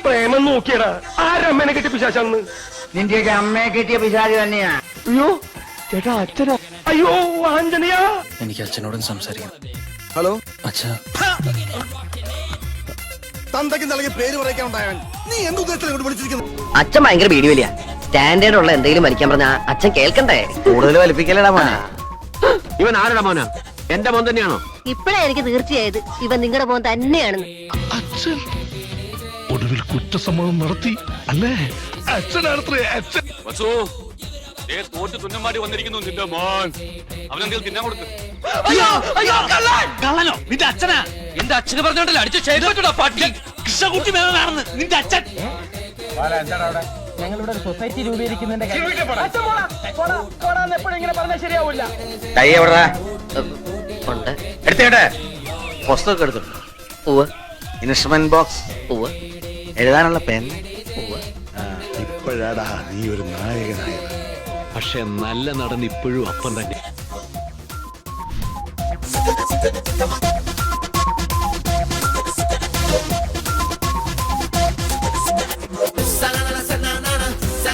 പ്രേമം നോക്കിയടാ ആരമ്മേനെ കെട്ടിയ പിശാചാന്ന്. നിന്റെയൊക്കെ അമ്മയെ കിട്ടിയ പിശാചി തന്നെയാ. അയ്യോ ചേട്ടാ അച്ഛനാ. അയ്യോ ആഞ്ജനയാ. എനിക്ക് അച്ഛനോടും സംസാരിക്കണം. ഹലോ അച്ഛാ, തന്തയ്ക്ക് നൽകിയ പേര് പറയിക്കാനുണ്ടായവൻ നീ എന്തുദ്ദേശത്തിലാണ് വിളിച്ചിരിക്കുന്നത്? അച്ഛൻ ഭയങ്കര വീഡിയോ വലിയ സ്റ്റാൻഡേർഡ് ഉള്ള എന്തെങ്കിലും വലിക്കാൻ പറഞ്ഞാ അച്ഛൻ കേൾക്കണ്ടേ? കൂടുതൽ വലിപ്പിക്കലടാ മോനെ. ഇവൻ ആരുടെ മോനാ? എന്റെ മോൻ തന്നെയാണോ? ഇപ്പഴാ എനിക്ക് തീർച്ചയായത് ഇവൻ നിങ്ങളുടെ മോൻ തന്നെയാണെന്ന്. അച്ഛൻ ഒടുവിൽ കുറ്റസമ്മതം നടത്തി അല്ലേ? അച്ഛനാണത്രേ അച്ഛൻ. തോറ്റ് തുന്നമാടി വന്നിരിക്കുന്നു നിന്റെ മോൻ. അവനെന്തെങ്കിലും തിന്നാൻ കൊടുക്ക്. കള്ളനോ? നിന്റെ അച്ഛനാ? എന്റെ അച്ഛന് പറഞ്ഞോണ്ടല്ലോ അടിച്ച് ചെയ്തോട്ടാ പാട്ടി. കൃഷ്ണകുട്ടി മേനോനാണെന്ന് നിന്റെ അച്ഛൻ. ഞങ്ങളിവിടെ ഒരു സൊസൈറ്റി രൂപീകരിക്കുന്നതിന്റെ കൈ എവിടാ? ഉണ്ട്. എടുത്തേട്ടെ. പുസ്തകം എടുത്തിട്ടുണ്ട്. ഉവ്വ് ഇൻസ്ട്രുമെന്റ് ബോക്സ്, ഉവ്വ് എഴുതാനുള്ള പെൻ. ഉവ്വ്. ഇപ്പോഴാടാ നീ ഒരു നായകനായത്. പക്ഷെ നല്ല നടൻ ഇപ്പോഴും അപ്പം തന്നെ.